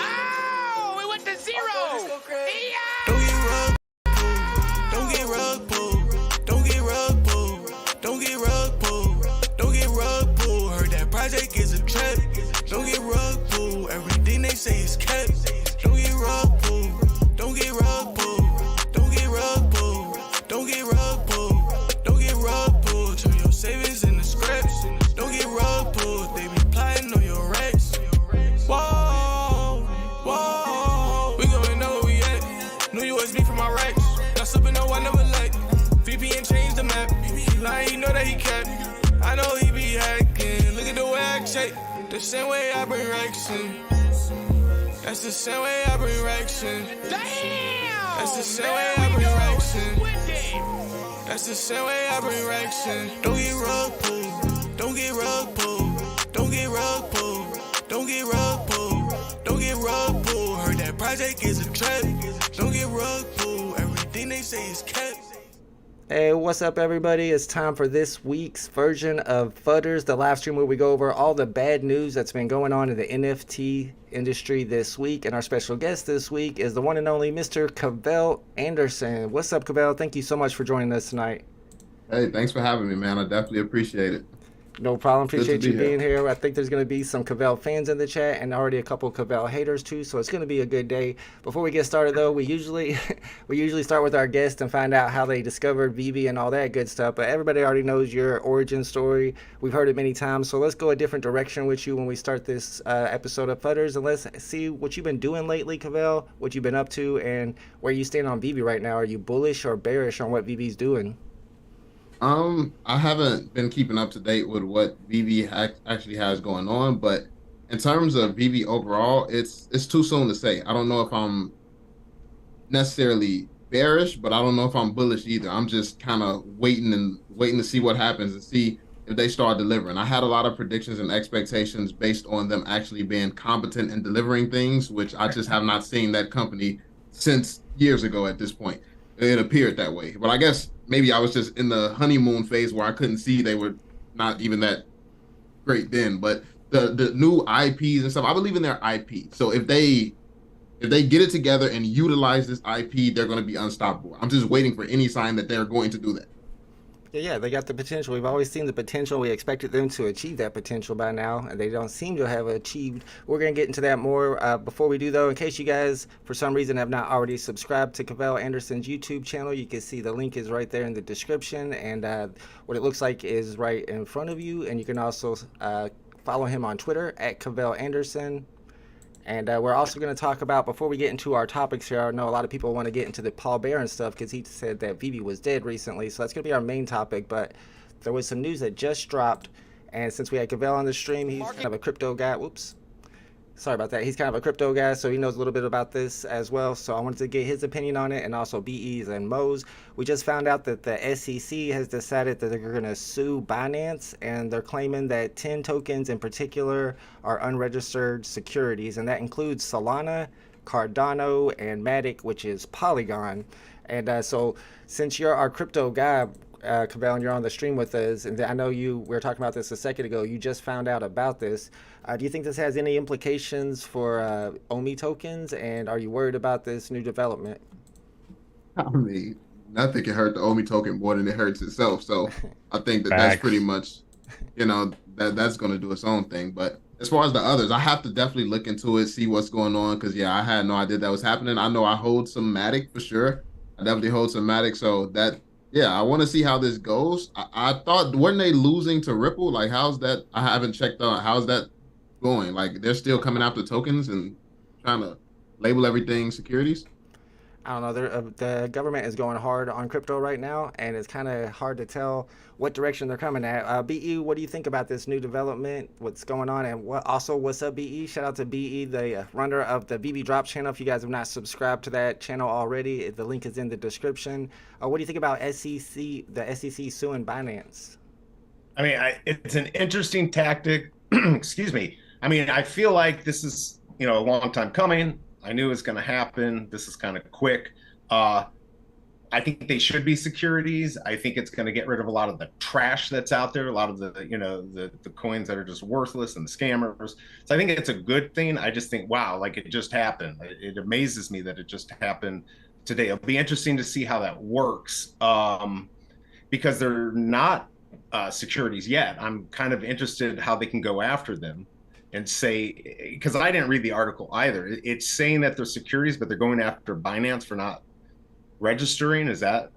Oh, it went to zero. Don't get Rugpull. Don't get Rugpull. Don't get Rugpull. Don't get Rugpull. Heard that project is a trap. Don't get Rugpull. Everything they say is kept. Don't get Rugpull. Don't get Rugpull. Don't get Rugpull. Don't get Rugpull. Don't get Rugpull. Turn your savings into scraps. Don't get Rugpull. They be plotting on your racks. Whoa, whoa. We gon' know where we at. New USB for my racks. Not slipping, no, I never let. VPN changed the map. He lying, you know that he kept. I know he be hacking. Look at the way I shake. The same way I bring racks in. That's the same way I bring racks in. Damn. That's the same way I bring racks in. That's the same way I bring racks in. Don't get Rugpull. Don't get Rugpull. Don't get Rugpull. Don't get Rugpull. Don't get Rugpull. Heard that project is a trap. Don't get Rugpull. Everything they say is kept. Hey, what's up everybody? It's time for this week's version of FUDDERS, the live stream where we go over all the bad news that's been going on in the NFT industry this week. And our special guest this week is the one and only Mr. Cavell Anderson. What's up, Cavell? Thank you so much for joining us tonight. Hey, thanks for having me, man. I definitely appreciate it. No problem. Appreciate you being here. I think there's going to be some Cavell fans in the chat and already a couple Cavell haters too, so it's going to be a good day. Before we get started though, we usually start with our guests and find out how they discovered VeVe and all that good stuff, but everybody already knows your origin story. We've heard it many times, so let's go a different direction with you when we start this episode of FUDDERS, and let's see what you've been doing lately, Cavell, what you've been up to, and where you stand on VeVe right now. Are you bullish or bearish on what VeVe's doing? I haven't been keeping up to date with what VeVe actually has going on, but in terms of VeVe overall, it's too soon to say. I don't know if I'm necessarily bearish, but I don't know if I'm bullish either. I'm just kind of waiting to see what happens and see if they start delivering. I had a lot of predictions and expectations based on them actually being competent in delivering things, which I just have not seen that company since years ago at this point. It appeared that way, but I guess maybe I was just in the honeymoon phase where I couldn't see they were not even that great then. But the new IPs and stuff, I believe in their IP. So if they get it together and utilize this IP, they're going to be unstoppable. I'm just waiting for any sign that they're going to do that. Yeah, they got the potential. We've always seen the potential. We expected them to achieve that potential by now, and they don't seem to have achieved. We're going to get into that more. Before we do, though, in case you guys, for some reason, have not already subscribed to Cavell Anderson's YouTube channel, you can see the link is right there in the description, and what it looks like is right in front of you, and you can also follow him on Twitter, at Cavell Anderson. And we're also going to talk about, before we get into our topics here, I know a lot of people want to get into the Paul Barron stuff because he said that VeVe was dead recently. So that's going to be our main topic. But there was some news that just dropped. And since we had Cavell on the stream, he's kind of a crypto guy. Whoops. Sorry about that. He's kind of a crypto guy, so he knows a little bit about this as well. So I wanted to get his opinion on it, and also BE's and Mo's. We just found out that the SEC has decided that they're going to sue Binance, and they're claiming that 10 tokens in particular are unregistered securities, and that includes Solana, Cardano, and Matic, which is Polygon. And so since you're our crypto guy, Cavell, and you're on the stream with us, and I know we were talking about this a second ago, you just found out about this. Do you think this has any implications for OMI tokens, and are you worried about this new development? I mean, nothing can hurt the OMI token more than it hurts itself. So I think that's pretty much, that's going to do its own thing. But as far as the others, I have to definitely look into it, see what's going on, because, I had no idea that was happening. I know I hold some Matic for sure. I definitely hold some Matic, so that... Yeah, I want to see how this goes. I thought, weren't they losing to Ripple? Like, how's that? I haven't checked on how's that going. Like, they're still coming after tokens and trying to label everything securities? I don't know. The government is going hard on crypto right now, and it's kind of hard to tell what direction they're coming at. BE, what do you think about this new development? What's going on? And what's up, BE? Shout out to BE, the runner of the VeVe Drop channel. If you guys have not subscribed to that channel already, the link is in the description. What do you think about the SEC suing Binance? I mean, it's an interesting tactic. Excuse me. I mean, I feel like this is, a long time coming. I knew it was going to happen. This is kind of quick. I think they should be securities. I think it's going to get rid of a lot of the trash that's out there, a lot of the, you know, the coins that are just worthless and the scammers. So I think it's a good thing. I just think, wow, like it just happened. It amazes me that it just happened today. It'll be interesting to see how that works, because they're not securities yet. I'm kind of interested how they can go after them and say, because I didn't read the article either. It's saying that they're securities, but they're going after Binance for not registering. Is that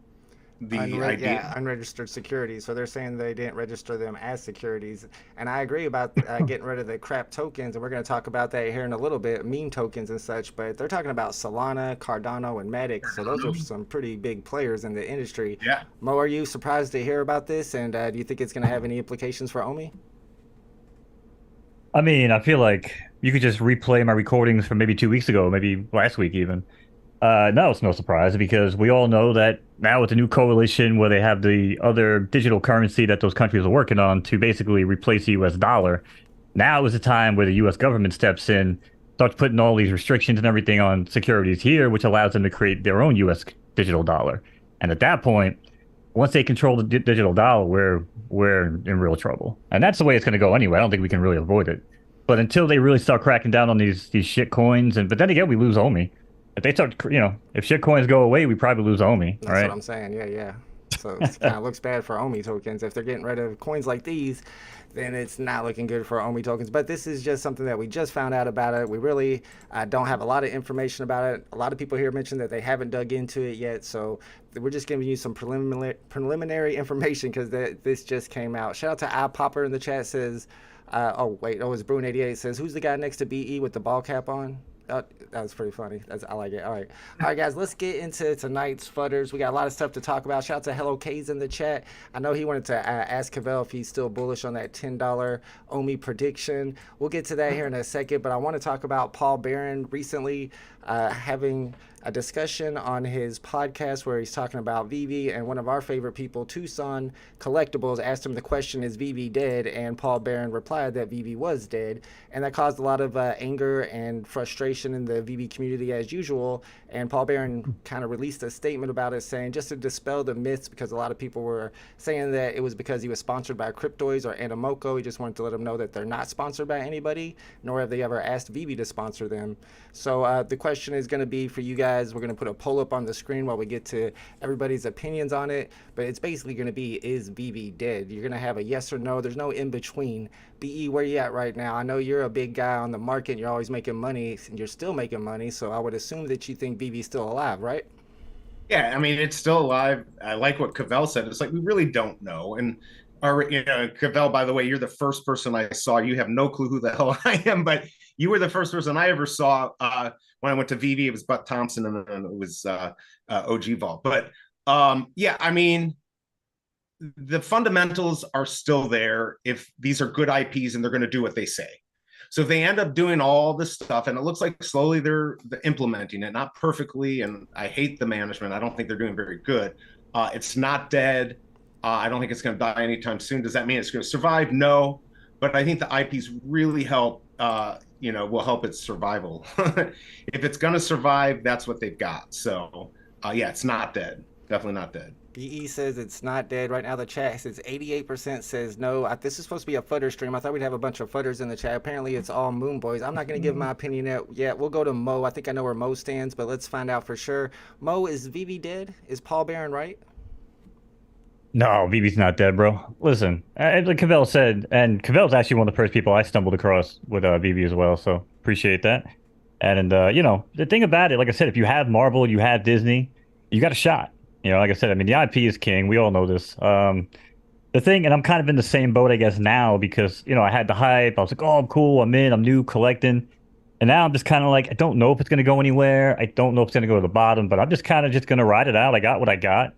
the idea? Yeah, unregistered securities. So they're saying they didn't register them as securities. And I agree about getting rid of the crap tokens. And we're going to talk about that here in a little bit, meme tokens and such. But they're talking about Solana, Cardano, and Matic. So those are some pretty big players in the industry. Yeah. Mo, are you surprised to hear about this? And do you think it's going to have any implications for Omi? I mean, I feel like you could just replay my recordings from maybe 2 weeks ago, maybe last week even. No, it's no surprise because we all know that now with the new coalition where they have the other digital currency that those countries are working on to basically replace the US dollar, now is the time where the US government steps in, starts putting all these restrictions and everything on securities here, which allows them to create their own US digital dollar. And at that point, once they control the digital dollar, we're in real trouble. And that's the way it's going to go anyway. I don't think we can really avoid it. But until they really start cracking down on these shit coins, but then again, we lose Omi. If they start, if shit coins go away, we probably lose Omi. That's right? what I'm saying. Yeah. So it kind of looks bad for Omi tokens. If they're getting rid of coins like these, then it's not looking good for Omi tokens. But this is just something that we just found out about it. We really don't have a lot of information about it. A lot of people here mentioned that they haven't dug into it yet. So we're just giving you some preliminary information because this just came out. Shout out to iPopper in the chat says, it's Brune88 says, who's the guy next to BE with the ball cap on? That was pretty funny. I like it. All right, guys, let's get into tonight's FUDDERS. We got a lot of stuff to talk about. Shout out to Hello K's in the chat. I know he wanted to ask Cavell if he's still bullish on that $10 Omi prediction. We'll get to that here in a second, but I want to talk about Paul Barron recently having a discussion on his podcast where he's talking about VeVe, and one of our favorite people, Tucson Collectibles, asked him the question, is VeVe dead? And Paul Barron replied that VeVe was dead, and that caused a lot of anger and frustration in the VeVe community as usual. And Paul Barron kind of released a statement about it saying, just to dispel the myths, because a lot of people were saying that it was because he was sponsored by Cryptoids or Animoco. He just wanted to let them know that they're not sponsored by anybody, nor have they ever asked VeVe to sponsor them. So the question is going to be for you guys. We're going to put a poll up on the screen while we get to everybody's opinions on it. But it's basically going to be, is VeVe dead? You're going to have a yes or no. There's no in between. BE, where you at right now? I know you're a big guy on the market. And you're always making money, and you're still making money. So I would assume that you think VeVe's still alive, right? Yeah, I mean, it's still alive. I like what Cavell said. It's like, we really don't know. And Cavell, by the way, you're the first person I saw. You have no clue who the hell I am, but you were the first person I ever saw when I went to VeVe. It was Buck Thompson, and then it was OG Vault. But yeah, I mean, the fundamentals are still there if these are good IPs and they're going to do what they say. So if they end up doing all this stuff, and it looks like slowly they're implementing it, not perfectly, and I hate the management. I don't think they're doing very good. It's not dead. I don't think it's going to die anytime soon. Does that mean it's going to survive? No. But I think the IPs really help, will help its survival. If it's going to survive, that's what they've got. So, yeah, it's not dead. Definitely not dead. BE says it's not dead. Right now the chat says 88% says no. This is supposed to be a FUDDER stream. I thought we'd have a bunch of FUDDERs in the chat. Apparently it's all Moon Boys. I'm not going to give my opinion yet. We'll go to Mo. I think I know where Mo stands, but let's find out for sure. Mo, is VeVe dead? Is Paul Barron right? No, VeVe's not dead, bro. Listen, like Cavell said, and Cavell's actually one of the first people I stumbled across with VeVe as well, so appreciate that. And, the thing about it, like I said, if you have Marvel, you have Disney, you got a shot. Like I said, I mean, the IP is king. We all know this. The thing, and I'm kind of in the same boat, I guess, now because, I had the hype. I was like, oh, I'm cool. I'm in. I'm new, collecting. And now I'm just kind of like, I don't know if it's going to go anywhere. I don't know if it's going to go to the bottom, but I'm just kind of just going to ride it out. I got what I got.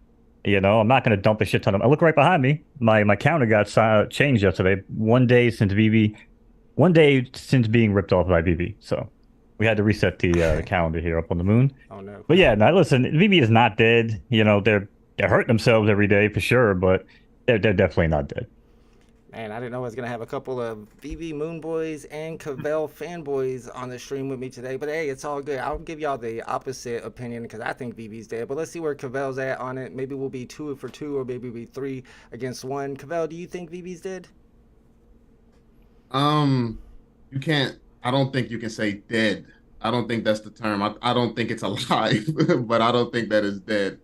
I'm not going to dump a shit ton of... I look right behind me. My counter got changed yesterday. One day since being ripped off by VeVe. So we had to reset the calendar here up on the moon. Oh, no. But yeah, now listen, VeVe is not dead. They're hurting themselves every day for sure, but they're definitely not dead. Man, I didn't know I was going to have a couple of VeVe Moonboys and Cavell fanboys on the stream with me today. But hey, it's all good. I'll give y'all the opposite opinion because I think VeVe's dead. But let's see where Cavell's at on it. Maybe we'll be 2 for 2 or maybe we'll be 3 against 1. Cavell, do you think VeVe's dead? You can't. I don't think you can say dead. I don't think that's the term. I don't think it's alive, but I don't think that it's dead.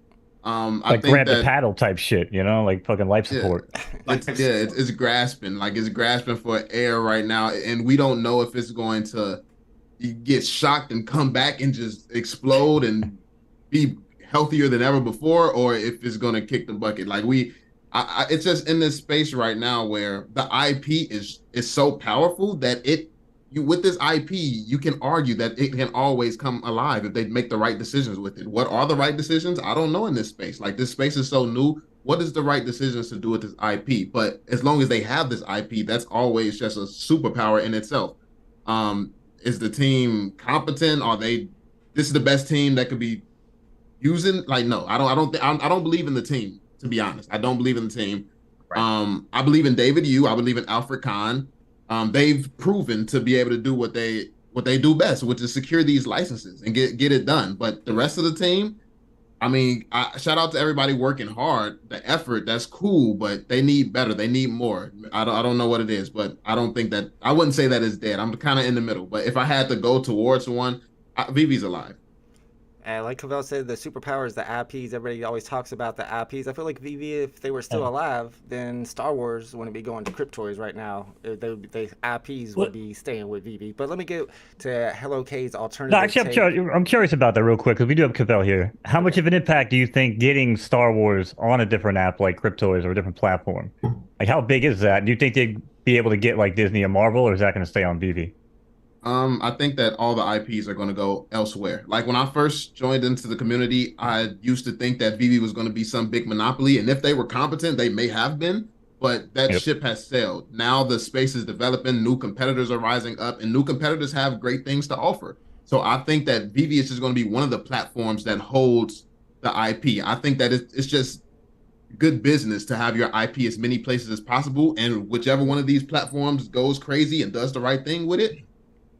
I Like think grab that the paddle type shit, you know, like fucking life support. it's grasping, like it's grasping for air right now, and we don't know if it's going to get shocked and come back and just explode and be healthier than ever before, or if it's going to kick the bucket. Like it's just in this space right now where the IP is so powerful that with this IP, you can argue that it can always come alive if they make the right decisions with it. What are the right decisions? I don't know in this space. Like, this space is so new. What is the right decisions to do with this IP? But as long as they have this IP, that's always just a superpower in itself. Is the team competent? This is the best team that could be using? Like, no, I don't believe in the team, to be honest. I don't believe in the team. Right. I believe in David Yu. I believe in Alfred Kahn. They've proven to be able to do what they do best, which is secure these licenses and get it done. But the rest of the team, I mean, shout out to everybody working hard. The effort, that's cool, but they need better. They need more. I don't know what it is, but I wouldn't say that it's dead. I'm kind of in the middle. But if I had to go towards one, VeVe's alive. Like Cavell said, the superpower is the IPs. Everybody always talks about the IPs. I feel like VeVe, if they were still alive, then Star Wars wouldn't be going to Cryptoys right now. The IPs would be staying with VeVe. But let me get to Hello K's alternative. No, actually, I'm curious about that real quick because we do have Cavell here. How much of an impact do you think getting Star Wars on a different app like Cryptoys or a different platform? Like, how big is that? Do you think they'd be able to get like Disney and Marvel, or is that going to stay on VeVe? I think that all the IPs are going to go elsewhere. Like, when I first joined into the community, I used to think that VeVe was going to be some big monopoly. And if they were competent, they may have been, but that ship has sailed. Now the space is developing, new competitors are rising up, and new competitors have great things to offer. So I think that VeVe is just going to be one of the platforms that holds the IP. I think that it's just good business to have your IP as many places as possible. And whichever one of these platforms goes crazy and does the right thing with it,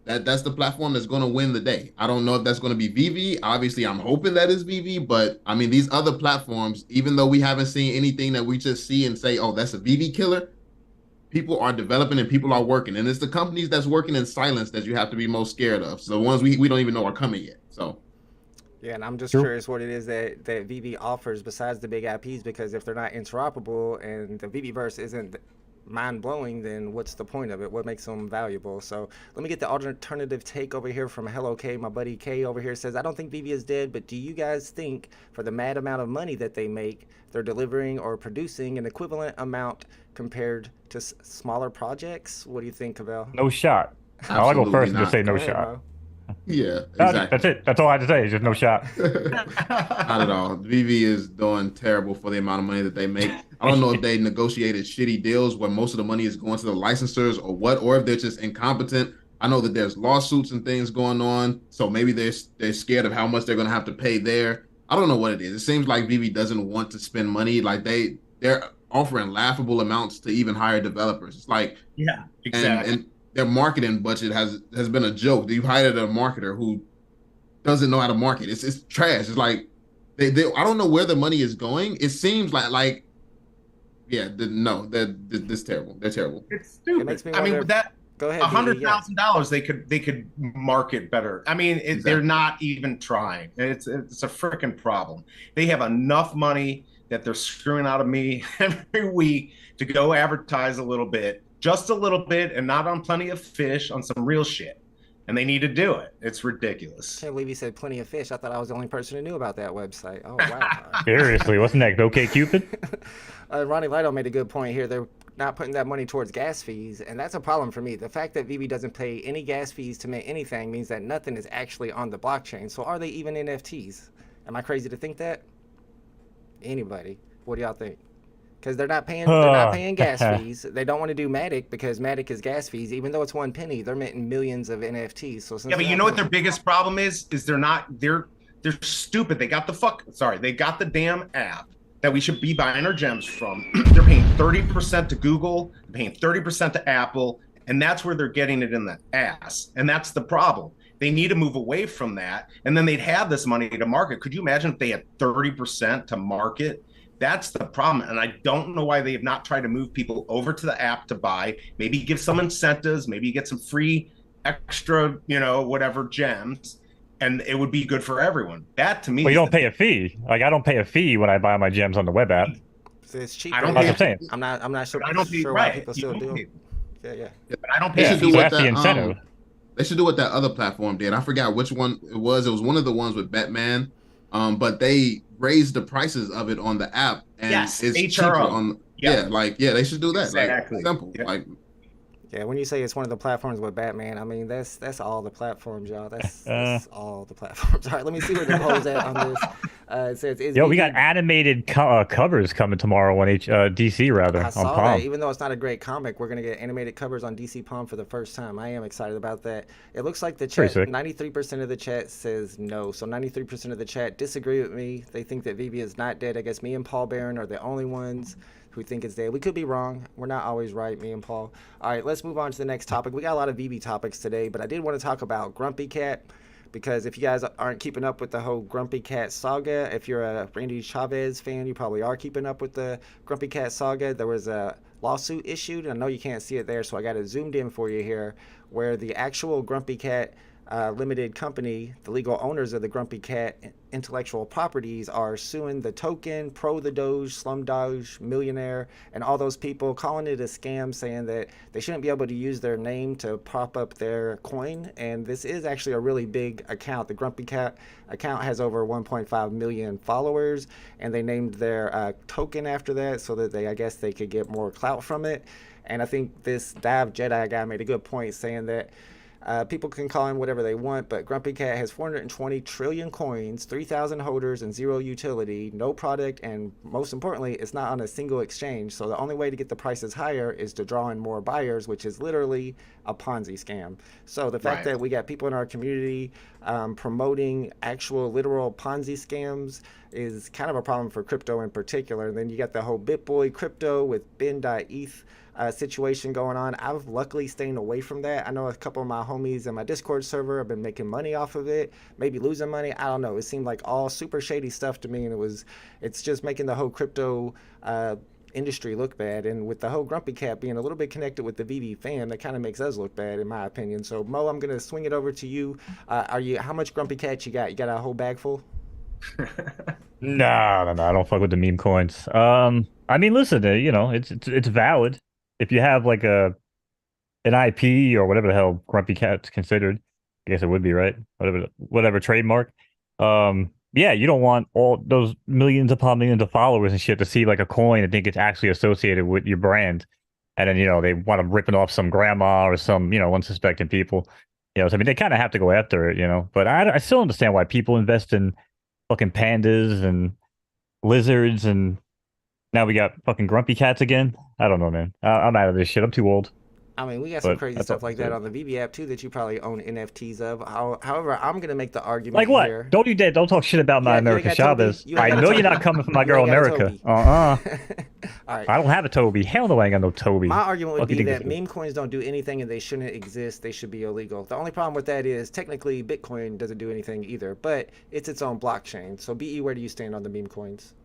that's the platform that's going to win the day. I don't know if that's going to be VeVe. Obviously, I'm hoping that is VeVe, but I mean, these other platforms, even though we haven't seen anything that we just see and say, oh, that's a VeVe killer, people are developing and people are working. And it's the companies that's working in silence that you have to be most scared of. So the ones we don't even know are coming yet. So. Yeah, and I'm just curious what it is that VeVe offers besides the big IPs, because if they're not interoperable and the VeVeverse isn't mind-blowing, then what's the point of it? What makes them valuable? So let me get the alternative take over here from Hello K. My buddy K over here says, I don't think VeVe is dead, but do you guys think for the mad amount of money that they make, they're delivering or producing an equivalent amount compared to smaller projects? What do you think, Cavell? No shot. I'll go first and just say no shot. Bro. Yeah, exactly. That's it. That's all I have to say. It's just no shot. Not at all. VeVe is doing terrible for the amount of money that they make. I don't know if they negotiated shitty deals where most of the money is going to the licensors or what, or if they're just incompetent. I know that there's lawsuits and things going on, so maybe they're scared of how much they're going to have to pay there. I don't know what it is. It seems like VeVe doesn't want to spend money. Like they're offering laughable amounts to even hire developers. It's like, yeah, exactly. And their marketing budget has been a joke. You've hired a marketer who doesn't know how to market. It's trash. It's like they I don't know where the money is going. It seems like this terrible. They're terrible. It's stupid. It makes me wonder, go ahead. $100,000 they could market better. I mean, Exactly. They're not even trying. It's a freaking problem. They have enough money that they're screwing out of me every week to go advertise a little bit. Just a little bit, and not on Plenty of Fish, on some real shit. And they need to do it. It's ridiculous. I can't believe you said Plenty of Fish. I thought I was the only person who knew about that website. Oh, wow. Seriously, what's next? OK Cupid? Ronnie Lido made a good point here. They're not putting that money towards gas fees, and that's a problem for me. The fact that VeVe doesn't pay any gas fees to mint anything means that nothing is actually on the blockchain. So are they even NFTs? Am I crazy to think that? Anybody? What do y'all think? Because they're not paying gas fees. They don't want to do Matic because Matic is gas fees. Even though it's 1 penny, they're minting millions of NFTs. So yeah, but you know what their biggest problem is? They're stupid. They got the damn app, that we should be buying our gems from. They're paying 30% to Google, they're paying 30% to Apple, and that's where they're getting it in the ass. And that's the problem. They need to move away from that, and then they'd have this money to market. Could you imagine if they had 30% to market? That's the problem. And I don't know why they have not tried to move people over to the app to buy, maybe give some incentives, maybe get some free extra, whatever gems, and it would be good for everyone. That to me, well, you don't pay a fee. Like, I don't pay a fee when I buy my gems on the web app. So it's cheap. I don't That's what I'm saying. I'm not sure. I don't pay, sure right. why people still do. Yeah. But I don't They pay. should do so what that's the that, incentive. they should do what that other platform did. I forgot which one it was. It was one of the ones with Batman. But they raised the prices of it on the app, and Yes, it's HRO. cheaper on. Yep. They should do that. Exactly. Like simple. Yep. Like Yeah, when you say it's one of the platforms with Batman, I mean that's all the platforms, y'all. That's all the platforms. All right, let me see where the poll's at on this. It says, Yo, we got animated covers coming tomorrow on DC rather I on saw Palm. that. Even though it's not a great comic, we're gonna get animated covers on DC Palm for the first time. I am excited about that. It looks like the Pretty chat, sick. 93% of the chat says no. So 93% of the chat disagree with me. They think that VeVe is not dead. I guess me and Paul Barron are the only ones who think it's dead. We could be wrong. We're not always right, me and Paul. All right, let's move on to the next topic. We got a lot of VeVe topics today, but I did want to talk about Grumpy Cat, because if you guys aren't keeping up with the whole Grumpy Cat saga, if you're a Randy Chavez fan, you probably are keeping up with the Grumpy Cat saga. There was a lawsuit issued. I know you can't see it there, so I got it zoomed in for you here, where the actual Grumpy Cat limited company, the legal owners of the Grumpy Cat intellectual properties, are suing the token, Pro the Doge, Slum Doge, Millionaire, and all those people, calling it a scam, saying that they shouldn't be able to use their name to prop up their coin. And this is actually a really big account. The Grumpy Cat account has over 1.5 million followers, and they named their token after that so that I guess they could get more clout from it. And I think this Dive Jedi guy made a good point, saying that people can call him whatever they want, but Grumpy Cat has 420 trillion coins, 3,000 holders, and zero utility, no product, and most importantly, it's not on a single exchange. So the only way to get the prices higher is to draw in more buyers, which is literally a Ponzi scam. So the fact that we got people in our community promoting actual literal Ponzi scams is kind of a problem for crypto in particular. And then you got the whole BitBoy crypto with Ben.eth situation going on. I've luckily staying away from that. I know a couple of my homies in my Discord server have been making money off of it, maybe losing money. I don't know. It seemed like all super shady stuff to me, and it's just making the whole crypto industry look bad. And with the whole Grumpy Cat being a little bit connected with the VeVe fam, that kind of makes us look bad, in my opinion. So Mo, I'm gonna swing it over to you. How much Grumpy Cat you got? You got a whole bag full? No, I don't fuck with the meme coins. I mean, listen, it's valid. If you have like an IP or whatever the hell Grumpy Cat's considered, I guess it would be, right? Whatever trademark. Yeah, you don't want all those millions upon millions of followers and shit to see like a coin and think it's actually associated with your brand. And then, they want to rip it off some grandma or some, unsuspecting people. So, I mean, they kind of have to go after it, But I still understand why people invest in fucking pandas and lizards, and now we got fucking Grumpy Cats again. I don't know, man. I'm out of this shit. I'm too old. I mean, we got some crazy stuff like that on the VeVe app too that you probably own NFTs of. However, I'm gonna make the argument like what? here. Don't you dare! Don't talk shit about my America Chavez. I know you're not coming for my girl America. All right. I don't have a Toby. Hell no, I ain't got no Toby. My argument would be that meme coins don't do anything and they shouldn't exist. They should be illegal. The only problem with that is technically Bitcoin doesn't do anything either, but it's its own blockchain. So BE, where do you stand on the meme coins?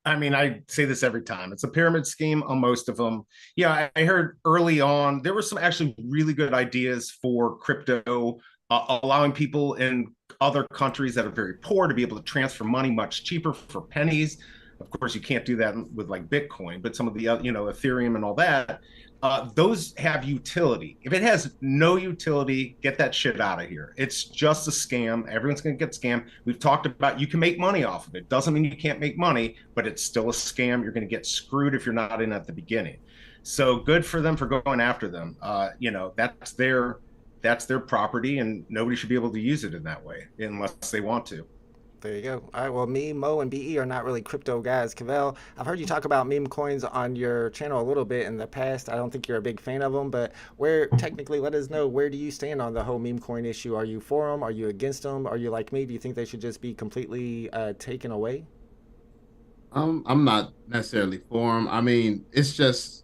I mean, I say this every time. It's a pyramid scheme on most of them. Yeah, I heard early on, there were some actually really good ideas for crypto, allowing people in other countries that are very poor to be able to transfer money much cheaper for pennies. Of course, you can't do that with like Bitcoin, but some of the, Ethereum and all that, those have utility. If it has no utility, get that shit out of here. It's just a scam. Everyone's going to get scammed. We've talked about you can make money off of it. Doesn't mean you can't make money, but it's still a scam. You're going to get screwed if you're not in at the beginning. So good for them for going after them. That's their property, and nobody should be able to use it in that way unless they want to. There you go. All right, well, me, Mo, and BE are not really crypto guys. Cavell, I've heard you talk about meme coins on your channel a little bit in the past. I don't think you're a big fan of them, but technically, let us know, where do you stand on the whole meme coin issue? Are you for them? Are you against them? Are you like me? Do you think they should just be completely taken away? I'm not necessarily for him. I mean, it's just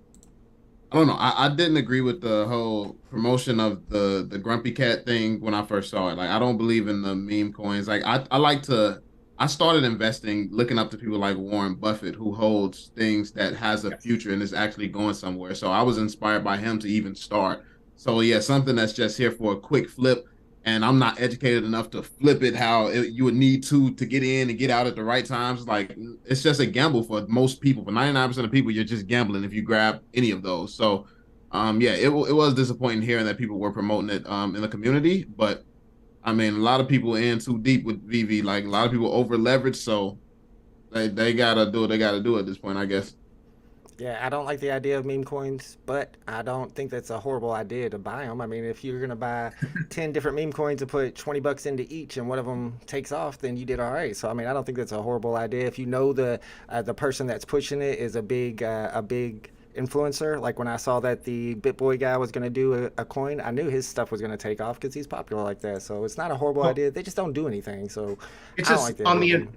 I don't know. I didn't agree with the whole promotion of the Grumpy Cat thing when I first saw it. Like, I don't believe in the meme coins. Like, I like to. I started investing, looking up to people like Warren Buffett, who holds things that has a future and is actually going somewhere. So I was inspired by him to even start. So yeah, something that's just here for a quick flip, and I'm not educated enough to flip it how you would need to get in and get out at the right times. Like, it's just a gamble for most people. For 99% of people, you're just gambling if you grab any of those. So yeah, it was disappointing hearing that people were promoting it in the community, but I mean, a lot of people in too deep with VeVe. Like, a lot of people over leveraged, so they gotta do what they gotta do at this point, I guess. Yeah, I don't like the idea of meme coins, but I don't think that's a horrible idea to buy them. I mean, if you're gonna buy 10 different meme coins and put 20 bucks into each, and one of them takes off, then you did all right. So I mean, I don't think that's a horrible idea. If you know the person that's pushing it is a big influencer. Like when I saw that the BitBoy guy was gonna do a coin, I knew his stuff was gonna take off because he's popular like that. So it's not a horrible Well, idea. They just don't do anything. So it's I don't just like the idea of them.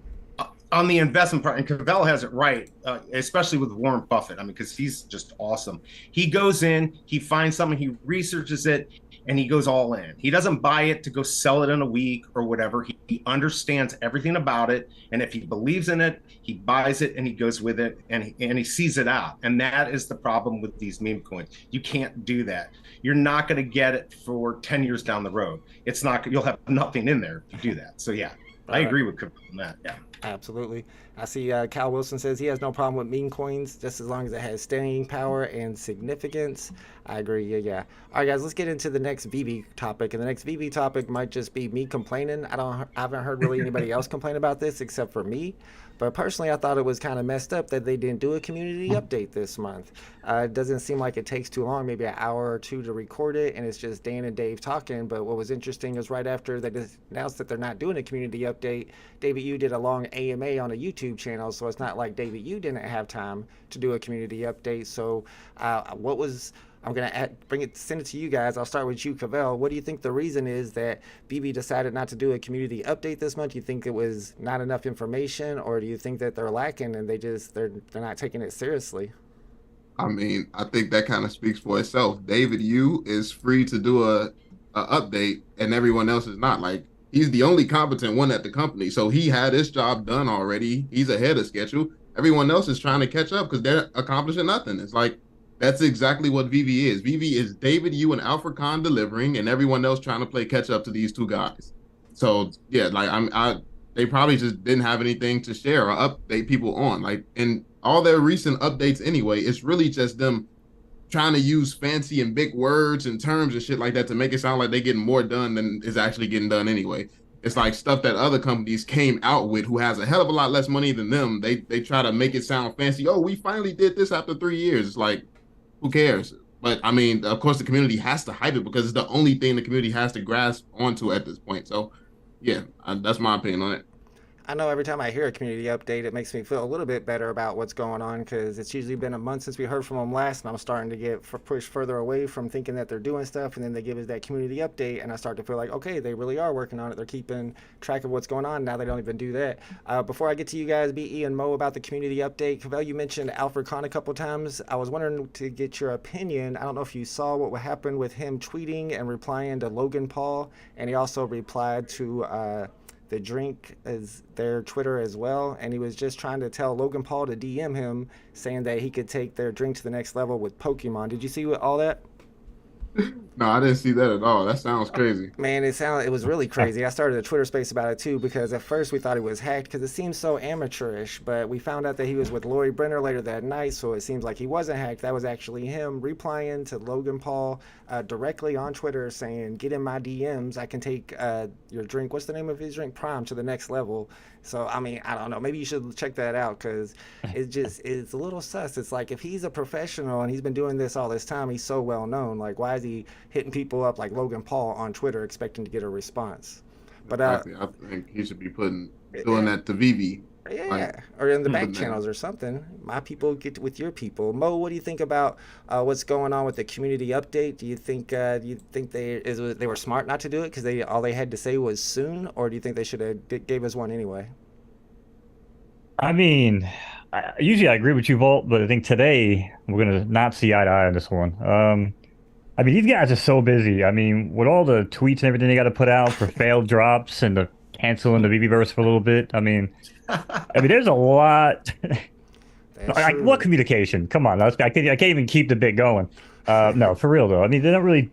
on the investment part, and Cavell has it right, especially with Warren Buffett. I mean, because he's just awesome. He goes in, he finds something, he researches it, and he goes all in. He doesn't buy it to go sell it in a week or whatever. He understands everything about it, and if he believes in it, he buys it and he goes with it, and he sees it out. And that is the problem with these meme coins. You can't do that. You're not going to get it for 10 years down the road. It's not. You'll have nothing in there if you do that. So yeah, I agree with Cavell on that. Yeah. Absolutely. I see Cal Wilson says he has no problem with meme coins just as long as it has staying power and significance. I agree. Yeah, yeah. All right, guys, let's get into the next VeVe topic. And the next VeVe topic might just be me complaining. I haven't heard really anybody else complain about this except for me. But personally, I thought it was kind of messed up that they didn't do a community update this month. It doesn't seem like it takes too long, maybe an hour or two to record it, and it's just Dan and Dave talking. But what was interesting is right after they announced that they're not doing a community update, David Yu did a long AMA on a YouTube channel, so it's not like David Yu didn't have time to do a community update. So what was I'm gonna send it to you guys. I'll start with you, Cavell. What do you think the reason is that VeVe decided not to do a community update this month? Do you think it was not enough information, or do you think that they're lacking and they're not taking it seriously? I mean, I think that kind of speaks for itself. David Yu is free to do a update, and everyone else is not. Like, he's the only competent one at the company, so he had his job done already. He's ahead of schedule. Everyone else is trying to catch up because they're accomplishing nothing. It's like that's exactly what VeVe is. VeVe is David Yu and Alfred Khan delivering, and everyone else trying to play catch up to these two guys. So yeah, like they probably just didn't have anything to share or update people on. Like, in all their recent updates anyway, it's really just them trying to use fancy and big words and terms and shit like that to make it sound like they're getting more done than is actually getting done anyway. It's like stuff that other companies came out with who has a hell of a lot less money than them. They try to make it sound fancy. Oh, we finally did this after 3 years. It's like, who cares? But I mean, of course, the community has to hype it because it's the only thing the community has to grasp onto at this point. So, yeah, that's my opinion on it. I know every time I hear a community update, it makes me feel a little bit better about what's going on because it's usually been a month since we heard from them last, and I'm starting to get pushed further away from thinking that they're doing stuff, and then they give us that community update, and I start to feel like, okay, they really are working on it. They're keeping track of what's going on. Now they don't even do that. Before I get to you guys, BE and Mo, about the community update, Cavell, you mentioned Alfred Khan a couple times. I was wondering to get your opinion. I don't know if you saw what happened with him tweeting and replying to Logan Paul, and he also replied to the drink is their Twitter as well, and he was just trying to tell Logan Paul to DM him, saying that he could take their drink to the next level with Pokemon. Did you see all that? No, I didn't see that at all. That sounds crazy. Man, it was really crazy. I started a Twitter space about it too because at first we thought it was hacked because it seems so amateurish, but we found out that he was with Lori Brenner later that night, so it seems like he wasn't hacked. That was actually him replying to Logan Paul directly on Twitter saying, "Get in my DMs. I can take your drink." What's the name of his drink? Prime to the next level. So I mean, I don't know. Maybe you should check that out because it's a little sus. It's like if he's a professional and he's been doing this all this time, he's so well known. Like, why is he hitting people up like Logan Paul on Twitter expecting to get a response? But Exactly. I think he should be doing that to VeVe. yeah, Like, or in the back man. channels or something. My people get with your people. Mo, what do you think about what's going on with the community update? Do you think they were smart not to do it because all they had to say was soon, or do you think they should have gave us one anyway? I mean, usually I agree with you, Volt, but I think today we're gonna not see eye to eye on this one. I mean, these guys are so busy. I mean, with all the tweets and everything they got to put out for failed drops and the canceling the VeVe for a little bit. I mean, there's a lot. That's Like, true. what communication? Come on, I can't even keep the bit going. No, for real though. I mean, they don't really.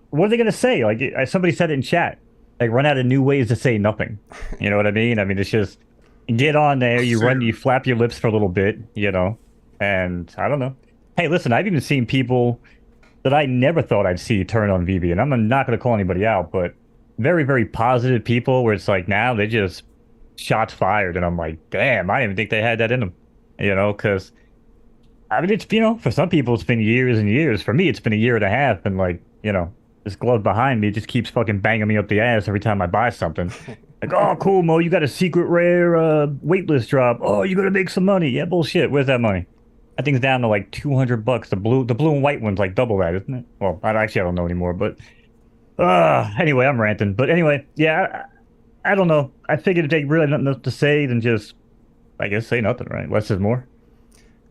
What are they gonna say? Like somebody said it in chat. Like, run out of new ways to say nothing. You know what I mean? I mean, it's just get on there. You flap your lips for a little bit. And I don't know. Hey, listen, I've even seen people that I never thought I'd see turn on VeVe, and I'm not gonna call anybody out, but very, very positive people where it's like now they just shots fired, and I'm like, damn, I didn't even think they had that in them. Because I mean, it's, for some people, it's been years and years. For me, it's been a year and a half. And like, this glove behind me just keeps fucking banging me up the ass every time I buy something. Like, oh, cool, Mo, you got a secret rare waitlist drop. Oh, you're gonna make some money. Yeah, bullshit. Where's that money? I think it's down to like $200. The blue and white one's like double that, isn't it? Well, I don't know anymore. But anyway, I'm ranting. But anyway, yeah, I don't know. I figured if they really nothing else to say, then just, I guess, say nothing, right? Less is more.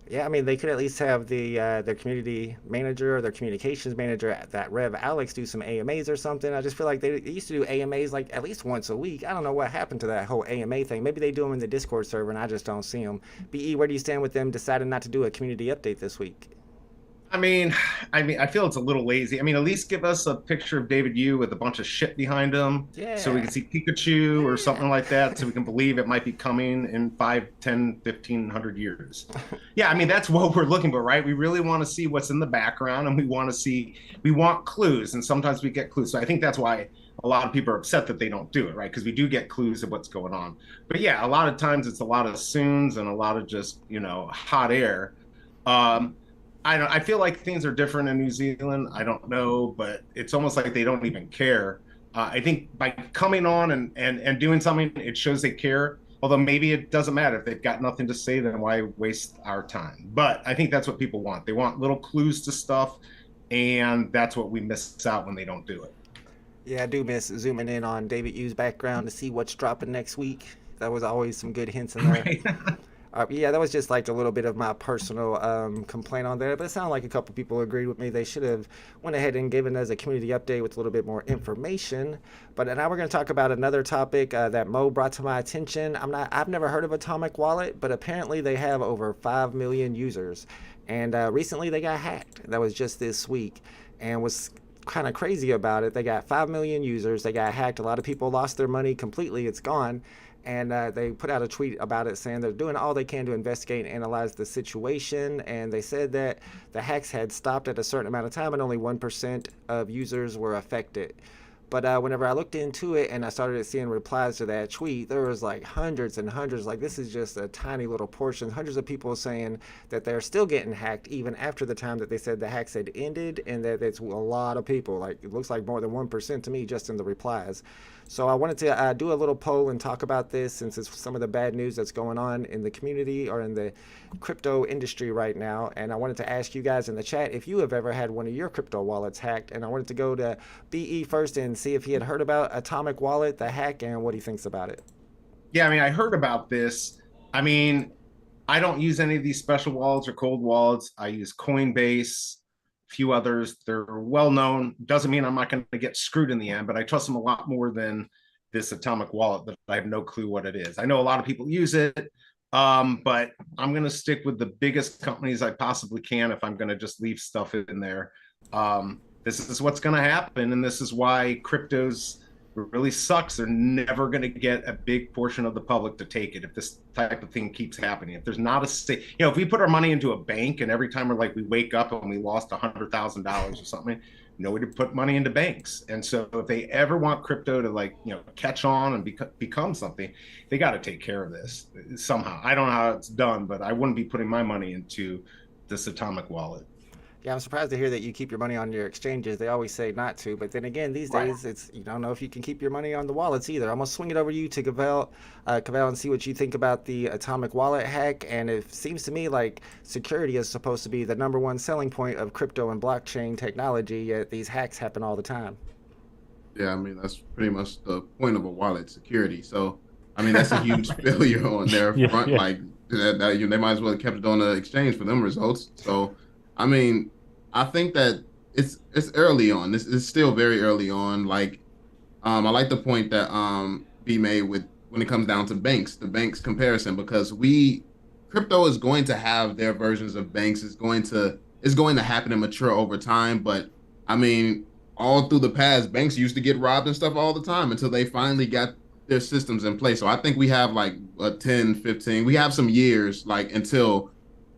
Yeah, I mean, they could at least have their community manager or their communications manager, that Rev Alex, do some AMAs or something. I just feel like they used to do AMAs like at least once a week. I don't know what happened to that whole AMA thing. Maybe they do them in the Discord server and I just don't see them. BE, where do you stand with them deciding not to do a community update this week? I feel it's a little lazy. I mean, at least give us a picture of David Yu with a bunch of shit behind him, so we can see Pikachu or something like that, so we can believe it might be coming in 5, 10, 1,500 years. Yeah, I mean, that's what we're looking for, right? We really want to see what's in the background, and we want clues, and sometimes we get clues. So I think that's why a lot of people are upset that they don't do it, right? Because we do get clues of what's going on. But yeah, a lot of times it's a lot of soons and a lot of just, hot air. I feel like things are different in New Zealand. I don't know, but it's almost like they don't even care. I think by coming on and doing something, it shows they care. Although maybe it doesn't matter if they've got nothing to say, then why waste our time? But I think that's what people want. They want little clues to stuff, and that's what we miss out when they don't do it. Yeah, I do miss zooming in on David Yu's background to see what's dropping next week. That was always some good hints in there. Right. Yeah, that was just like a little bit of my personal complaint on there, but it sounded like a couple people agreed with me. They should have went ahead and given us a community update with a little bit more information. But now we're going to talk about another topic that Mo brought to my attention. I've never heard of Atomic Wallet, but apparently they have over 5 million users, and recently they got hacked. That was just this week, and was kind of crazy about it. They got 5 million users. They got hacked. A lot of people lost their money completely. It's gone. And they put out a tweet about it saying they're doing all they can to investigate and analyze the situation. And they said that the hacks had stopped at a certain amount of time and only 1% of users were affected. But whenever I looked into it and I started seeing replies to that tweet, there was like hundreds and hundreds. Like, this is just a tiny little portion. Hundreds of people saying that they're still getting hacked even after the time that they said the hacks had ended, and that it's a lot of people. Like, it looks like more than 1% to me just in the replies. So I wanted to do a little poll and talk about this, since it's some of the bad news that's going on in the community or in the crypto industry right now. And I wanted to ask you guys in the chat if you have ever had one of your crypto wallets hacked. And I wanted to go to BE first and see if he had heard about Atomic Wallet, the hack, and what he thinks about it. Yeah, I mean, I heard about this. I mean, I don't use any of these special wallets or cold wallets. I use Coinbase, a few others. They're well known. Doesn't mean I'm not going to get screwed in the end, but I trust them a lot more than this Atomic Wallet that I have no clue what it is. I know a lot of people use it, but I'm going to stick with the biggest companies I possibly can if I'm going to just leave stuff in there. This is what's going to happen, and this is why cryptos really sucks. They're never going to get a big portion of the public to take it if this type of thing keeps happening. If there's not if we put our money into a bank and every time we wake up and we lost $100,000 or something, nobody would put money into banks. And so if they ever want crypto to catch on and become something, they got to take care of this somehow. I don't know how it's done, but I wouldn't be putting my money into this Atomic Wallet. Yeah, I'm surprised to hear that you keep your money on your exchanges. They always say not to, but then again, these days, you don't know if you can keep your money on the wallets either. I'm gonna swing it over to you to Cavell, and see what you think about the Atomic Wallet hack. And it seems to me like security is supposed to be the #1 selling point of crypto and blockchain technology, yet these hacks happen all the time. Yeah, I mean, that's pretty much the point of a wallet, security. So I mean, that's a huge failure on their Yeah, front. yeah. Like they might as well have kept it on the exchange for them results. So, I mean, I think that it's early on. This is still very early on. Like, I like the point that B made with when it comes down to banks, the banks comparison, because crypto is going to have their versions of banks. It's going to happen and mature over time. But I mean, all through the past, banks used to get robbed and stuff all the time until they finally got their systems in place. So I think we have like a 10, 15, we have some years like until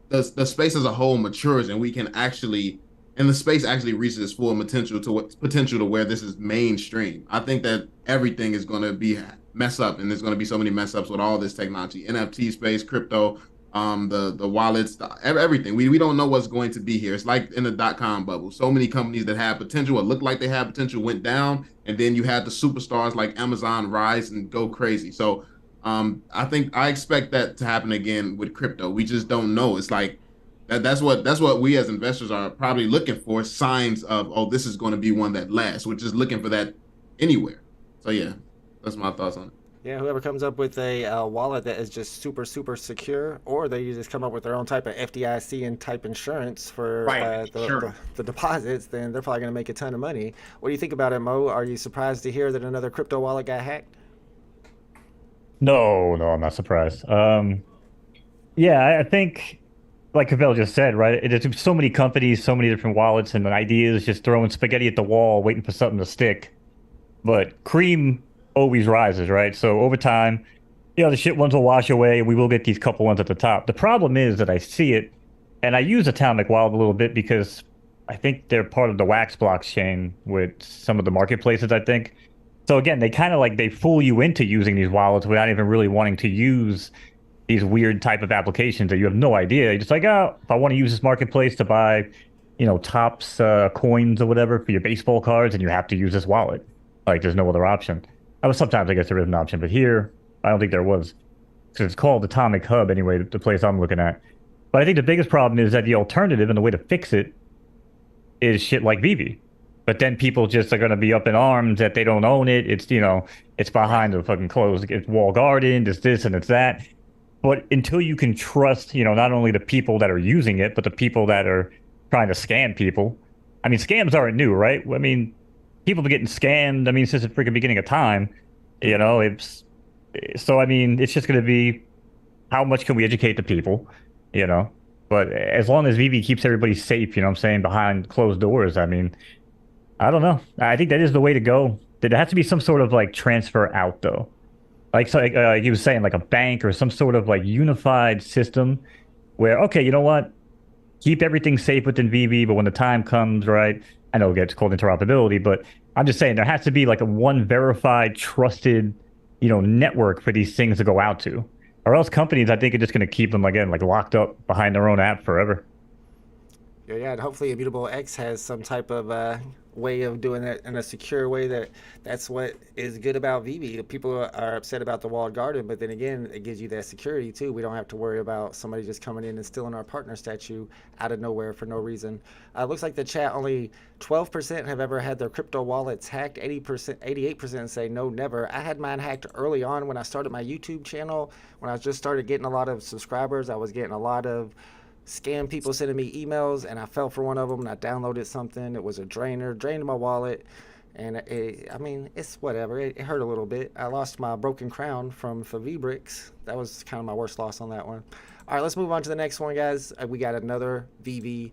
the space as a whole matures and we can actually and the space actually reaches its full potential to where this is mainstream. I think that everything is going to be mess up, and there's going to be so many mess ups with all this technology, NFT space, crypto, the wallets, everything. We don't know what's going to be here. It's like in the .com bubble. So many companies that had potential or looked like they had potential went down, and then you had the superstars like Amazon rise and go crazy. So I expect that to happen again with crypto. We just don't know. It's like that's what we as investors are probably looking for, signs of, oh, this is going to be one that lasts. We're just looking for that anywhere. So yeah, that's my thoughts on it. Yeah, whoever comes up with a wallet that is just super, super secure, or they just come up with their own type of FDIC and type insurance for Right, sure. the deposits, then they're probably going to make a ton of money. What do you think about it, Mo? Are you surprised to hear that another crypto wallet got hacked? No, no, I'm not surprised. Yeah, I think, like Cavell just said, right? There's so many companies, so many different wallets and ideas, just throwing spaghetti at the wall, waiting for something to stick. But cream always rises, right? So over time, the shit ones will wash away. We will get these couple ones at the top. The problem is that I see it, and I use Atomic Wallet a little bit because I think they're part of the Wax blockchain with some of the marketplaces, I think. So again, they kind of like they fool you into using these wallets without even really wanting to use these weird type of applications that you have no idea. You're just like, oh, if I want to use this marketplace to buy, Topps coins or whatever for your baseball cards, and you have to use this wallet. Like, there's no other option. Sometimes I guess there is an option, but here, I don't think there was. Because it's called Atomic Hub anyway, the place I'm looking at. But I think the biggest problem is that the alternative and the way to fix it is shit like VeVe. But then people just are going to be up in arms that they don't own it. It's, it's behind the fucking closed, it's wall garden, it's this and it's that. But until you can trust, not only the people that are using it, but the people that are trying to scam people. I mean, scams aren't new, right? I mean, people are getting scammed. I mean, since the freaking beginning of time, it's so. I mean, it's just going to be how much can we educate the people, But as long as VeVe keeps everybody safe, what I'm saying, behind closed doors. I mean, I don't know. I think that is the way to go. There has to be some sort of like transfer out though. Like, so, like he was saying, like a bank or some sort of like unified system where, okay, you know what? Keep everything safe within VeVe, but when the time comes, right? I know it gets called interoperability, but I'm just saying there has to be like a one verified, trusted, network for these things to go out to. Or else companies, I think, are just going to keep them, again, like locked up behind their own app forever. Yeah, and hopefully Immutable X has some type of way of doing it in a secure way. That's what is good about VeVe. People are upset about the walled garden, but then again, it gives you that security too. We don't have to worry about somebody just coming in and stealing our partner statue out of nowhere for no reason. Looks like the chat, only 12% have ever had their crypto wallets hacked. 88% say no, never. I had mine hacked early on when I started my YouTube channel. When I just started getting a lot of subscribers, I was getting a lot of scam people sending me emails, and I fell for one of them, and I downloaded something. It was a drained my wallet, and it's whatever. It hurt a little bit. I lost my broken crown from Favibricks. That was kind of my worst loss on that one. All right, let's move on to the next one, guys. We got another VeVe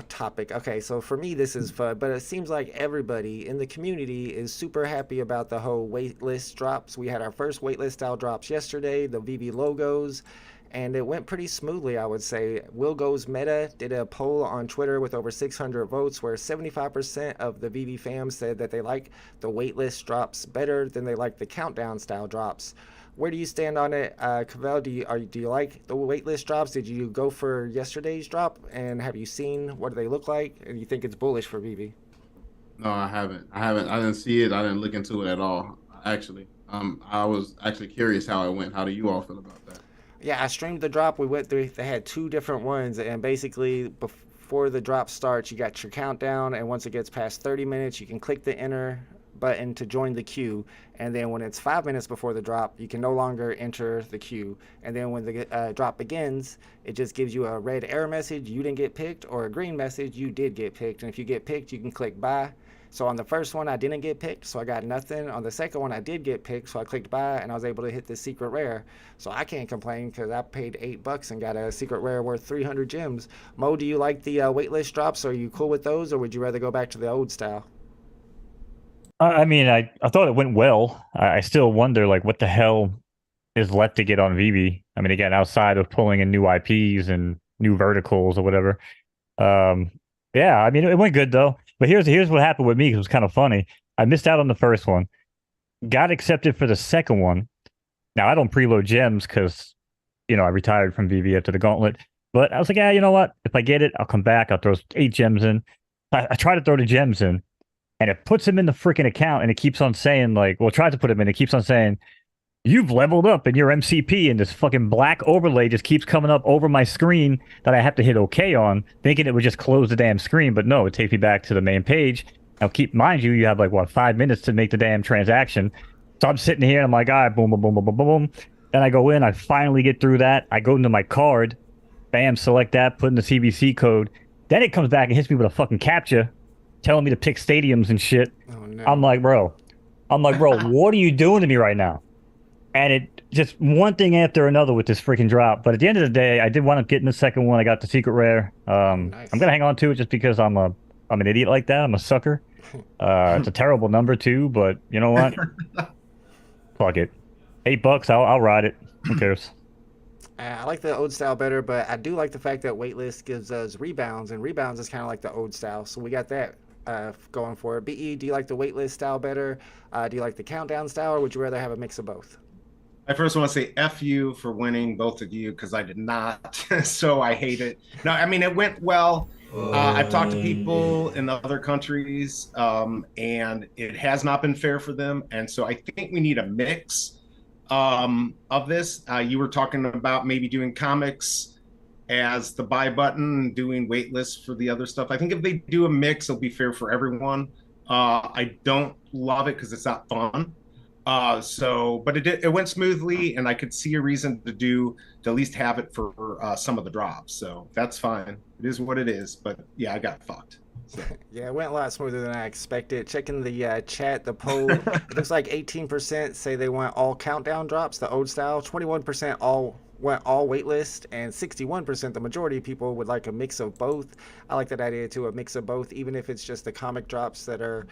topic. Okay, so for me, this is fun, but it seems like everybody in the community is super happy about the whole waitlist drops. We had our first waitlist style drops yesterday, the VeVe logos, and it went pretty smoothly, I would say. Will Goes Meta did a poll on Twitter with over 600 votes where 75% of the VeVe fans said that they like the waitlist drops better than they like the countdown style drops. Where do you stand on it? Cavell, do you like the waitlist drops? Did you go for yesterday's drop? And have you seen what do they look like? And you think it's bullish for VeVe? No, I haven't. I didn't see it. I didn't look into it at all, actually. I was actually curious how it went. How do you all feel about that? Yeah, I streamed the drop. We went through, they had two different ones, and basically before the drop starts, you got your countdown, and once it gets past 30 minutes, you can click the enter button to join the queue, and then when it's 5 minutes before the drop, you can no longer enter the queue. And then when the drop begins, it just gives you a red error message, you didn't get picked, or a green message, you did get picked. And if you get picked, you can click buy. So on the first one, I didn't get picked, so I got nothing. On the second one, I did get picked, so I clicked buy, and I was able to hit this secret rare. So I can't complain because I paid $8 and got a secret rare worth 300 gems. Mo, do you like the waitlist drops? Are you cool with those, or would you rather go back to the old style? I mean, I thought it went well. I still wonder, like, what the hell is left to get on VeVe. I mean, again, outside of pulling in new IPs and new verticals or whatever. Yeah, I mean, it went good though. But here's what happened with me. 'Cause it was kind of funny. I missed out on the first one, got accepted for the second one. Now I don't preload gems because, you know, I retired from VeVe after the gauntlet. But I was like, yeah, you know what? If I get it, I'll come back. I'll throw 8 gems in. I try to throw the gems in, and it puts them in the freaking account, and it keeps on saying, like, well, tries to put them in. It keeps on saying, you've leveled up in your MCP, and this fucking black overlay just keeps coming up over my screen that I have to hit OK on, thinking it would just close the damn screen. But no, it takes me back to the main page. Now, mind you, you have like, what, 5 minutes to make the damn transaction. So I'm sitting here, and I'm like, all right, boom, boom, boom, boom, boom, boom, boom. Then I go in, I finally get through that. I go into my card, bam, select that, put in the CVC code. Then it comes back and hits me with a fucking captcha, telling me to pick stadiums and shit. Oh, no. I'm like, bro, what are you doing to me right now? And it just one thing after another with this freaking drop. But at the end of the day, I did wind up getting the second one. I got the secret rare. Nice. I'm gonna hang on to it just because I'm an idiot like that. I'm a sucker. It's a terrible number too, but you know what? Fuck it. $8. I'll ride it. Who cares? I like the old style better, but I do like the fact that Waitlist gives us rebounds, and rebounds is kind of like the old style. So we got that going for it. BE, do you like the Waitlist style better? Do you like the countdown style, or would you rather have a mix of both? I first want to say F you for winning, both of you, because I did not. So I hate it. No, I mean, it went well. I've talked to people in other countries, and it has not been fair for them. And so I think we need a mix of this. You were talking about maybe doing comics as the buy button, doing waitlist for the other stuff. I think if they do a mix, it'll be fair for everyone. I don't love it because it's not fun. But it went smoothly, and I could see a reason to at least have it for some of the drops. So that's fine. It is what it is. But yeah, I got fucked. So. Yeah, it went a lot smoother than I expected. Checking the chat, the poll, it looks like 18% say they want all countdown drops, the old style. 21% went all waitlist, and 61%, the majority of people, would like a mix of both. I like that idea too, a mix of both, even if it's just the comic drops that are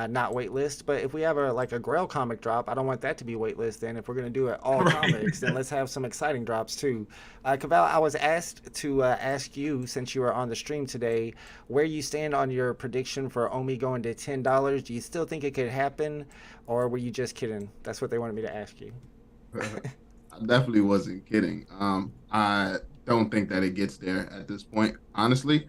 not waitlist. But if we have a Grail comic drop, I don't want that to be waitlist. Then if we're going to do it all comics, then let's have some exciting drops too. Cavell, I was asked to ask you, since you were on the stream today, where you stand on your prediction for Omi going to $10. Do you still think it could happen, or were you just kidding? That's what they wanted me to ask you. I definitely wasn't kidding. I don't think that it gets there at this point, honestly.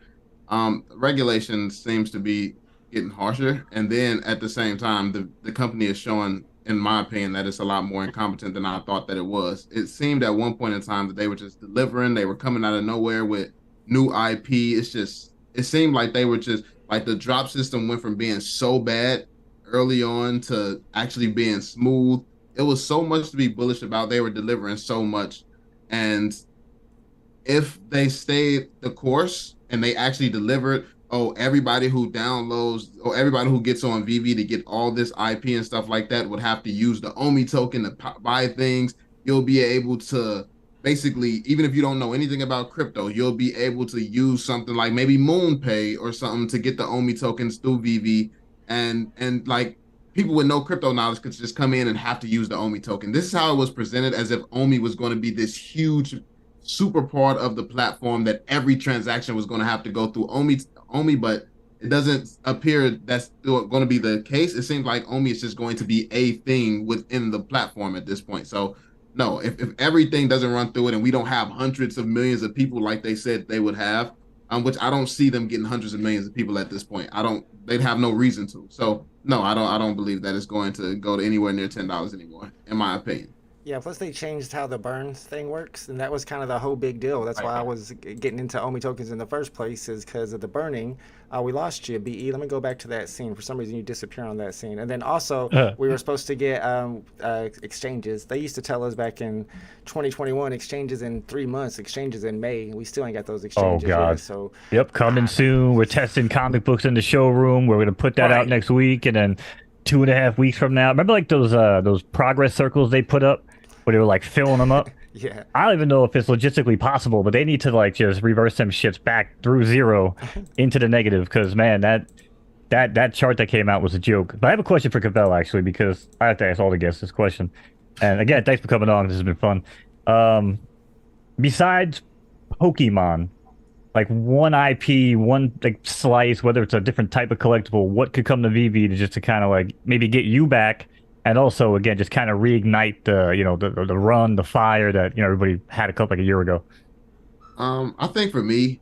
Regulation seems to be getting harsher, and then at the same time, the company is showing, in my opinion, that it's a lot more incompetent than I thought that it was. It seemed at one point in time that they were just delivering. They were coming out of nowhere with new IP. It seemed like they were just, like, the drop system went from being so bad early on to actually being smooth. It was so much to be bullish about. They were delivering so much. And if they stayed the course and they actually delivered, everybody who downloads or everybody who gets on VeVe to get all this IP and stuff like that would have to use the Omi token to buy things. You'll be able to basically, even if you don't know anything about crypto, you'll be able to use something like maybe MoonPay or something to get the Omi tokens through VeVe. And like, people with no crypto knowledge could just come in and have to use the Omi token. This is how it was presented, as if Omi was going to be this huge, super part of the platform that every transaction was going to have to go through Omi, but it doesn't appear that's going to be the case. It seems like Omi is just going to be a thing within the platform at this point. So no, if everything doesn't run through it and we don't have hundreds of millions of people like they said they would have, which I don't see them getting hundreds of millions of people at this point. They'd have no reason to. So no, I don't believe that it's going to go to anywhere near $10 anymore, in my opinion. Yeah, plus they changed how the burn thing works, and that was kind of the whole big deal. That's why I was getting into Omi tokens in the first place, is because of the burning. We lost you, BE. Let me go back to that scene. For some reason, you disappear on that scene. And then also, we were supposed to get exchanges. They used to tell us back in 2021, exchanges in 3 months, exchanges in May. We still ain't got those exchanges God. yet. So, Yep, coming soon. We're testing comic books in the showroom. We're gonna put that out next week, and then 2.5 weeks from now. Remember, like those progress circles they put up, where they were like filling them up. yeah. I don't even know if it's logistically possible, but they need to like just reverse them shits back through zero into the negative, because man, that chart that came out was a joke. But I have a question for Cavell, actually, because I have to ask all the guests this question. And again, thanks for coming on. This has been fun. Besides Pokemon, like one IP, one like slice, whether it's a different type of collectible, what could come to VeVe to just to kind of like maybe get you back, and also again just kind of reignite the run, the fire that everybody had a couple like a year ago. I think for me,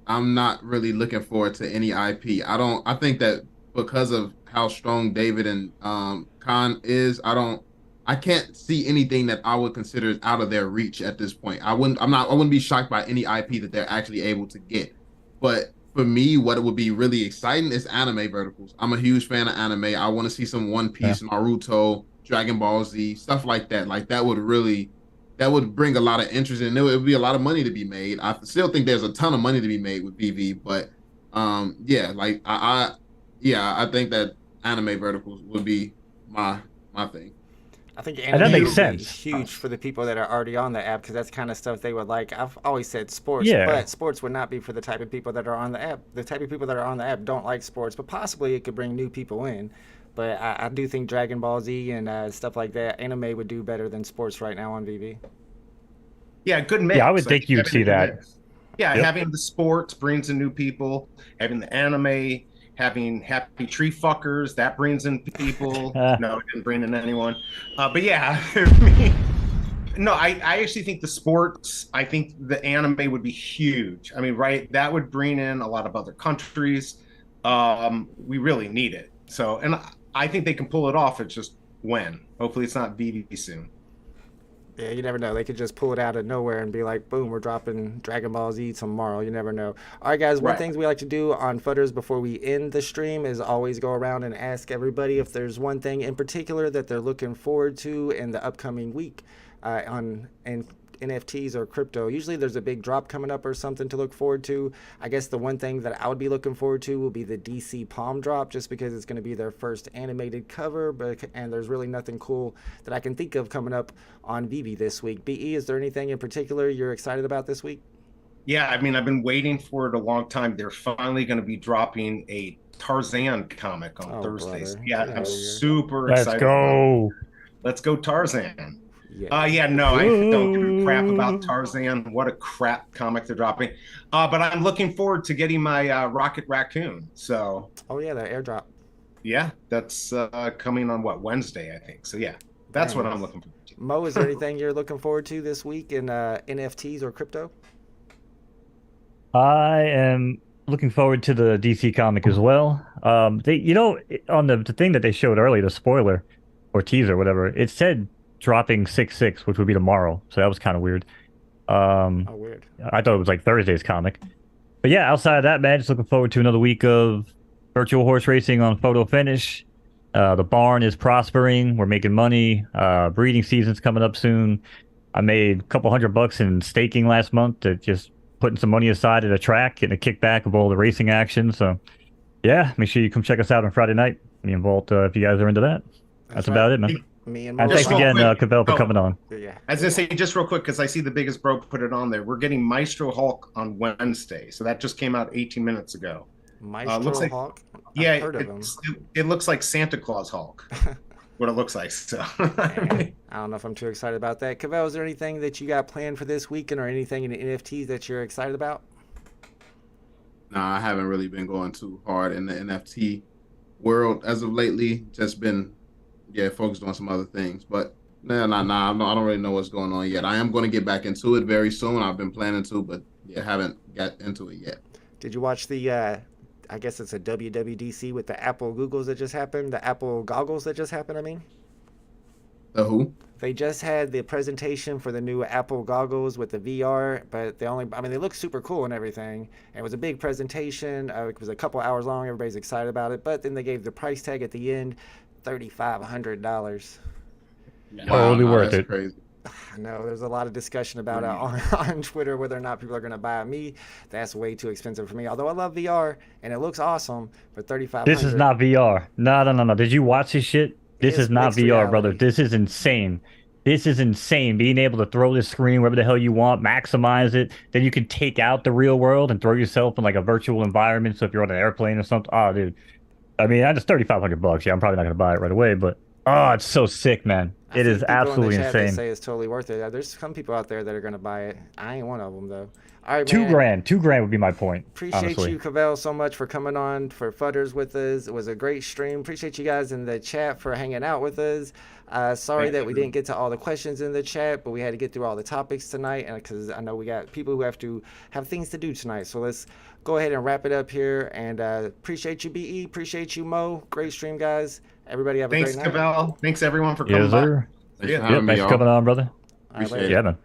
I'm not really looking forward to any IP. I think that because of how strong David and Khan is, I can't see anything that I would consider out of their reach at this point. I wouldn't be shocked by any IP that they're actually able to get. But for me, what would be really exciting is anime verticals. I'm a huge fan of anime. I want to see some One Piece, Naruto, Dragon Ball Z, stuff like that. Like that would bring a lot of interest, and it would be a lot of money to be made. I still think there's a ton of money to be made with VeVe, but yeah, like I think that anime verticals would be my thing. I think And that anime makes would be sense. huge for the people that are already on the app, because that's kind of stuff they would like. I've always said sports, Yeah. but sports would not be for the type of people that are on the app. The type of people that are on the app don't like sports, but possibly it could bring new people in. But I do think Dragon Ball Z and stuff like that, anime would do better than sports right now on VeVe. Yeah, good mix. Yeah, I would think you'd having see a good that. mix. Yeah, Yep. having the sports brings in new people. Having the anime, having happy tree fuckers, that brings in people. No, it didn't bring in anyone. But yeah, no, I actually think the sports, I think the anime would be huge. I mean, right, that would bring in a lot of other countries. We really need it. So, and I think they can pull it off. It's just when. Hopefully it's not VeVe soon. Yeah, you never know. They could just pull it out of nowhere and be like, boom, we're dropping Dragon Ball Z tomorrow. You never know. All right, guys, one Right. thing we like to do on Fudders before we end the stream is always go around and ask everybody if there's one thing in particular that they're looking forward to in the upcoming week on NFTs or crypto. Usually there's a big drop coming up or something to look forward to. I guess the one thing that I would be looking forward to will be the DC Palm drop, just because it's going to be their first animated cover, and there's really nothing cool that I can think of coming up on VeVe this week. BE, is there anything in particular you're excited about this week? Yeah, I mean, I've been waiting for it a long time. They're finally going to be dropping a Tarzan comic on Thursdays. brother. Yeah, Get I'm out of here. super Let's excited. go. Let's go Tarzan. Yeah. Yeah, no, I don't give a crap about Tarzan. What a crap comic they're dropping. But I'm looking forward to getting my Rocket Raccoon. So, Oh yeah, that airdrop. yeah, that's coming on Wednesday, I think. So, yeah, that's what I'm looking forward to. Mo, is there anything you're looking forward to this week in NFTs or crypto? I am looking forward to the DC comic as well. On the thing that they showed earlier, the spoiler or teaser, whatever, it said dropping 6/6, which would be tomorrow. So that was kind of weird. Oh, weird. I thought it was like Thursday's comic. But yeah, outside of that, man, just looking forward to another week of virtual horse racing on Photo Finish. The barn is prospering. We're making money. Breeding season's coming up soon. I made a couple $100 in staking last month, to just putting some money aside at a track, getting a kickback of all the racing action. So yeah, make sure you come check us out on Friday night. Me and Vault, if you guys are into that. That's about it, man. Me and And Mo. thanks real again, quick. Cavell, for coming on. Yeah. I was going to say, just real quick, because I see the biggest bro put it on there. We're getting Maestro Hulk on Wednesday. So that just came out 18 minutes ago. Maestro looks like- Hawk. Yeah, I've heard of him. it looks like Santa Claus Hulk. What it looks like. So I don't know if I'm too excited about that. Cavell, is there anything that you got planned for this weekend, or anything in the NFTs that you're excited about? Nah, I haven't really been going too hard in the NFT world as of lately. Just been, focused on some other things. But I don't really know what's going on yet. I am going to get back into it very soon. I've been planning to, but haven't got into it yet. Did you watch the, I guess it's a WWDC with the Apple Googles that just happened? The Apple goggles that just happened, I mean? The who? They just had the presentation for the new Apple goggles with the VR, but they look super cool and everything. And it was a big presentation. It was a couple hours long. Everybody's excited about it. But then they gave the price tag at the end, $3,500. Totally worth that's it. Crazy. I know there's a lot of discussion about it on Twitter whether or not people are going to buy me. That's way too expensive for me. Although I love VR and it looks awesome, but $3,500. This is not VR. No. Did you watch this shit? This is not mixed VR, brother. reality. This is insane. This is insane. Being able to throw this screen wherever the hell you want, maximize it. Then you can take out the real world and throw yourself in like a virtual environment. So if you're on an airplane or something, oh, dude. I mean, that's $3,500. Yeah, I'm probably not gonna buy it right away, but oh, it's so sick, man. I It see is people in the absolutely chat that insane. say it's totally worth it. There's some people out there that are going to buy it. I ain't one of them though. All right, $2 man. grand. $2 grand would be my point. Appreciate honestly. you, Cavell, so much for coming on for FUDDERS with us. It was a great stream. Appreciate you guys in the chat for hanging out with us. Sorry that we didn't get to all the questions in the chat, but we had to get through all the topics tonight, and because I know we got people who have things to do tonight. So let's go ahead and wrap it up here. And appreciate you, BE. Appreciate you, Mo. Great stream, guys. Everybody have a Thanks, great night. Cavell. Thanks everyone for coming Yes, by. sir. Thanks Yeah. for Yep, having me, thanks for y'all. coming on, brother. All right, Appreciate later. it. Yeah, man.